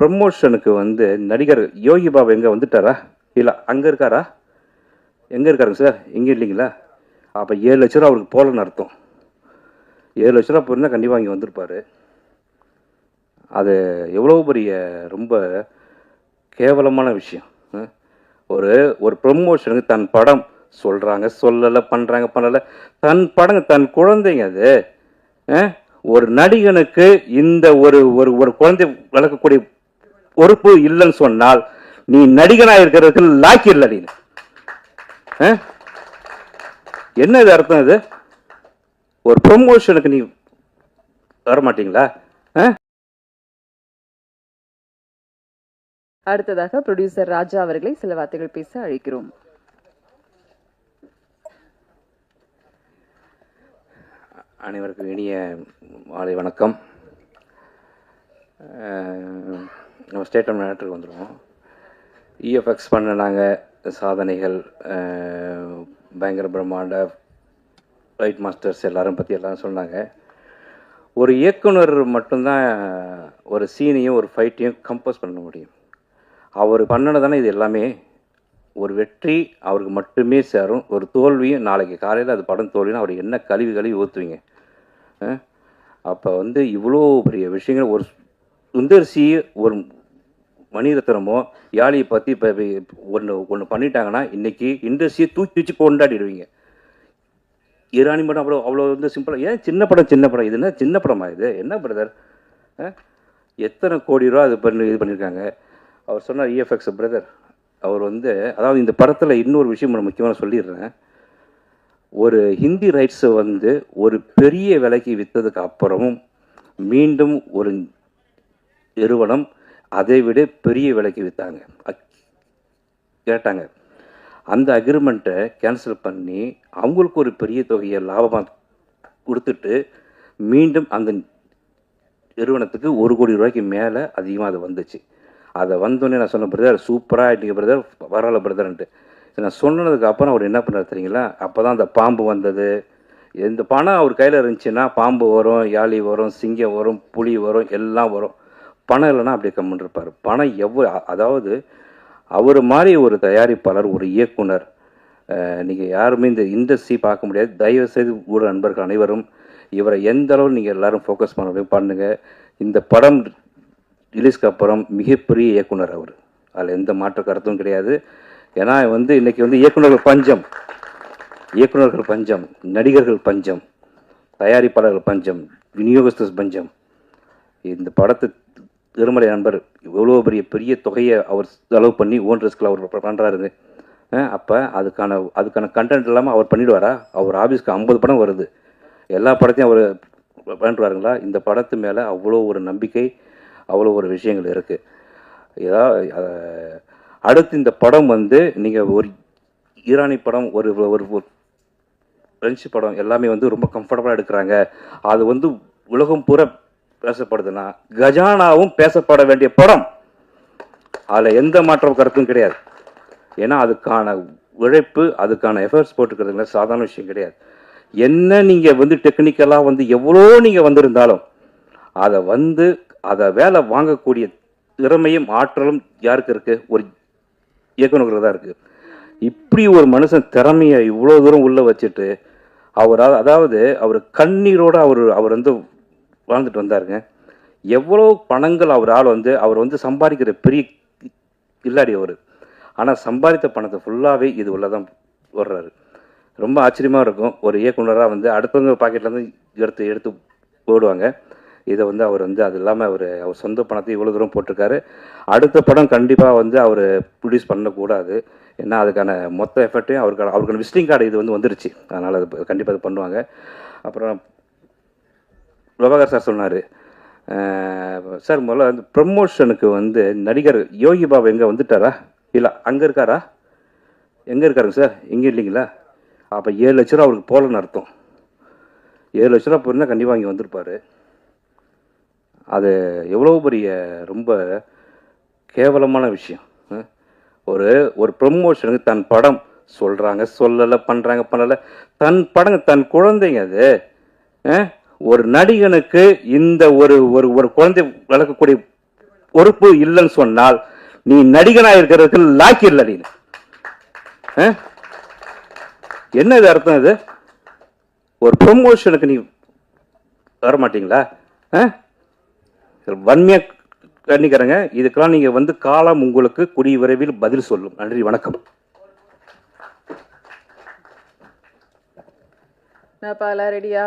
ப்ரமோஷனுக்கு வந்து நடிகர் யோகி பாபு எங்கே வந்துட்டாரா? இல்லை அங்கே இருக்காரா? எங்கே இருக்காருங்க சார்? எங்கே இல்லைங்களா? அப்போ 7 லட்ச ரூபா அவருக்கு போகலன்னு அர்த்தம். 7 லட்ச ரூபா போயிருந்தால் கண்டிப்பாக இங்கே வந்திருப்பார். அது எவ்வளோ பெரிய ரொம்ப கேவலமான விஷயம். ஒரு ஒரு ப்ரமோஷனுக்கு தன் படம் சொல்கிறாங்க, சொல்லலை, பண்ணுறாங்க, பண்ணலை, தன் படங்க, தன் குழந்தைங்க. அது ஒரு நடிகனுக்கு இந்த ஒரு ஒரு ஒரு குழந்தை வளர்க்கக்கூடிய பொறுப்பு இல்லைன்னு சொன்னால் நீ நடிகனாக இருக்கிறதுக்கு லாக்கி இல்லை. நீ என்ன இது அர்த்தம்? இது ஒரு ப்ரமோஷனுக்கு நீ வரமாட்டீங்களா? அடுத்ததாக ப்ரொடியூசர் ராஜா அவர்களை சில வார்த்தைகள் பேச அழைக்கிறோம். அனைவருக்கும் இனிய மாலை வணக்கம். நம்ம ஸ்டேட் மேட்டருக்கு வந்துடுவோம். இஎஃப்எக்ஸ் பண்ண நாங்கள் சாதனைகள், பயங்கர பிரம்மாண்ட ஃபைட் மாஸ்டர்ஸ் எல்லாரும் பற்றி எல்லாரும் சொன்னாங்க. ஒரு இயக்குனர் மட்டும்தான் ஒரு சீனையும் ஒரு ஃபைட்டையும் கம்போஸ் பண்ண முடியும். அவர் பண்ணினதானே இது எல்லாமே. ஒரு வெற்றி அவருக்கு மட்டுமே சேரும். ஒரு தோல்வியும் நாளைக்கு காலையில் அது படம் தோல்வினா அவர் என்ன கழுவி ஊற்றுவீங்க? அப்போ வந்து இவ்வளோ பெரிய விஷயங்கள் ஒரு சுந்தர்சி, ஒரு மணிரத்னமோ யாழியை பற்றி இப்போ ஒன்று பண்ணிட்டாங்கன்னா இன்றைக்கி இண்டஸ்ட்ரியை தூக்கி வச்சு கொண்டாடிடுவீங்க. ஈரானி படம் அவ்வளோ வந்து சிம்பிளாக, ஏன் சின்ன படம் இது என்ன சின்ன படமா? இது என்ன பிரதர்? எத்தனை கோடி ரூபா இது பண்ணியிருக்காங்க. அவர் சொன்னார் இஎஃப்எக்ஸ் பிரதர். அவர் வந்து அதாவது இந்த படத்தில் இன்னொரு விஷயம் நான் முக்கியமாக சொல்லிடுறேன். ஒரு ஹிந்தி ரைட்ஸை வந்து ஒரு பெரிய விலைக்கு விற்றதுக்கு அப்புறமும் மீண்டும் ஒரு நிறுவனம் அதை விட பெரிய விலைக்கு விற்றாங்க, கேட்டாங்க. அந்த அக்ரிமெண்ட்டை கேன்சல் பண்ணி அவங்களுக்கு ஒரு பெரிய தொகையை லாபமாக கொடுத்துட்டு மீண்டும் அந்த நிறுவனத்துக்கு 1 கோடி ரூபாய்க்கு மேலே அதிகமாக அது வந்துச்சு. அதை வந்தோடனே நான் சொன்னேன், பிரதர் சூப்பராக ஆகிட்டீங்க பிரதர், வரல பிரதர்ன்ட்டு. நான் சொன்னதுக்கு அப்புறம் அவர் என்ன பண்ணார் தெரியுங்களா? அப்போ தான் அந்த பாம்பு வந்தது. இந்த பணம் அவர் கையில் இருந்துச்சுன்னா பாம்பு வரும், யாழி வரும், சிங்கம் வரும், புலி வரும், எல்லாம் வரும். பணம் இல்லைன்னா அப்படியே கம்முன்னு இருப்பார். பணம் அதாவது அவர் மாதிரி ஒரு தயாரிப்பாளர், ஒரு இயக்குனர் நீங்கள் யாருமே இந்த இண்டஸ்ட்ரி பார்க்க முடியாது. தயவுசெய்து ஊட நண்பர்கள் அனைவரும் இவரை எந்த அளவு நீங்கள் எல்லோரும் ஃபோக்கஸ் பண்ணுங்கள். இந்த படம் ரிலீஸ்க்கு அப்புறம் மிகப்பெரிய இயக்குனர் அவர், அதில் எந்த மாற்ற கருத்தும் கிடையாது. ஏன்னா வந்து இன்றைக்கி வந்து இயக்குநர்கள் பஞ்சம், நடிகர்கள் பஞ்சம், தயாரிப்பாளர்கள் பஞ்சம், விநியோகஸ்தர் பஞ்சம். இந்த படத்தை திருமலை நண்பர் எவ்வளோ பெரிய தொகையை அவர் செலவு பண்ணி ஓன் ரிஸ்கில் அவர் பண்ணுறாருங்க. அப்போ அதுக்கான கண்டென்ட் இல்லாமல் அவர் பண்ணிவிடுவாரா? அவர் ஆஃபீஸ்க்கு 50 படம் வருது, எல்லா படத்தையும் அவர் பண்ணிட்டு இந்த படத்து மேலே அவ்வளோ ஒரு நம்பிக்கை, அவ்வளோ ஒரு விஷயங்கள் இருக்குது. அடுத்து இந்த படம் வந்து நீங்கள் ஒரு ஈரானி படம், ஒரு பிரெஞ்சு படம் எல்லாமே வந்து ரொம்ப கம்ஃபர்டபுளாக எடுக்கிறாங்க. அது வந்து உலகம் பூரா பேசப்படுதுன்னா கஜானாவும் பேசப்பட வேண்டிய படம். அதில் எந்த மாற்றம் கருத்தும் கிடையாது. ஏன்னா அதுக்கான உழைப்பு, அதுக்கான எஃபர்ட்ஸ் போட்டுக்கிறதுல சாதாரண விஷயம் கிடையாது. என்ன நீங்கள் வந்து டெக்னிக்கலாக வந்து எவ்வளோ நீங்கள் வந்திருந்தாலும் அதை வேலை வாங்கக்கூடிய திறமையும் ஆற்றலும் யாருக்கு இருக்குது? ஒரு இயக்குநர்கள் தான் இருக்குது. இப்படி ஒரு மனுஷன் திறமையை இவ்வளோ தூரம் உள்ளே வச்சுட்டு அதாவது அவர் கண்ணீரோடு அவர் வந்து வாழ்ந்துட்டு வந்தாருங்க. எவ்வளோ பணங்கள் அவர் வந்து சம்பாதிக்கிற பெரிய இல்லாடி அவர். ஆனால் சம்பாதித்த பணத்தை ஃபுல்லாகவே இது உள்ளதான் போடுறாரு. ரொம்ப ஆச்சரியமாக இருக்கும். ஒரு இயக்குனராக வந்து அடுத்தவங்க பாக்கெட்லேருந்து எடுத்து போடுவாங்க. இதை வந்து அவர் வந்து அது இல்லாமல் அவர் சொந்த பணத்தை இவ்வளோ தூரம் போட்டிருக்காரு. அடுத்த படம் கண்டிப்பாக வந்து அவர் ப்ரொடியூஸ் பண்ணக்கூடாது. ஏன்னா அதுக்கான மொத்த எஃபர்ட்டையும் அவருக்கான விசிட்டிங் கார்டு இது வந்து வந்துருச்சு. அதனால் அது கண்டிப்பாக அது பண்ணுவாங்க. அப்புறம் பிரபாகர் சார் சொன்னார், சார் முதல்ல வந்து ப்ரமோஷனுக்கு வந்து நடிகர் யோகி பாபு எங்கே வந்துட்டாரா? இல்லை அங்கே இருக்காரா? எங்கே இருக்காருங்க சார்? எங்கே இல்லைங்களா? அப்போ 7 லட்ச ரூபா அவருக்கு போகலன்னு அர்த்தம். 7 லட்ச ரூபா போயிருந்தால் கண்டிப்பாக இங்கே வந்திருப்பார். அது எவ்வளோ பெரிய ரொம்ப கேவலமான விஷயம். ஒரு ப்ரமோஷனுக்கு தன் படம் சொல்கிறாங்க, சொல்லலை, பண்ணுறாங்க, பண்ணலை, தன் படங்க, தன் குழந்தைங்க. அது ஒரு நடிகனுக்கு இந்த ஒரு ஒரு குழந்தை வளர்க்கக்கூடிய பொறுப்பு இல்லைன்னு சொன்னால் நீ நடிகனா இருக்கிறதுக்கு லாக்கி இல்லை. நீ என்ன இது அர்த்தம்? இது ஒரு ப்ரொமோஷனுக்கு நீ வர மாட்டீங்களா? வன்மையா கண்டிக்கிறேங்க. இதுக்கெல்லாம் நீங்க வந்து காலம் உங்களுக்கு கூடிய விரைவில் பதில் சொல்லும். நன்றி, வணக்கம். நான் பாலா ரெடியா?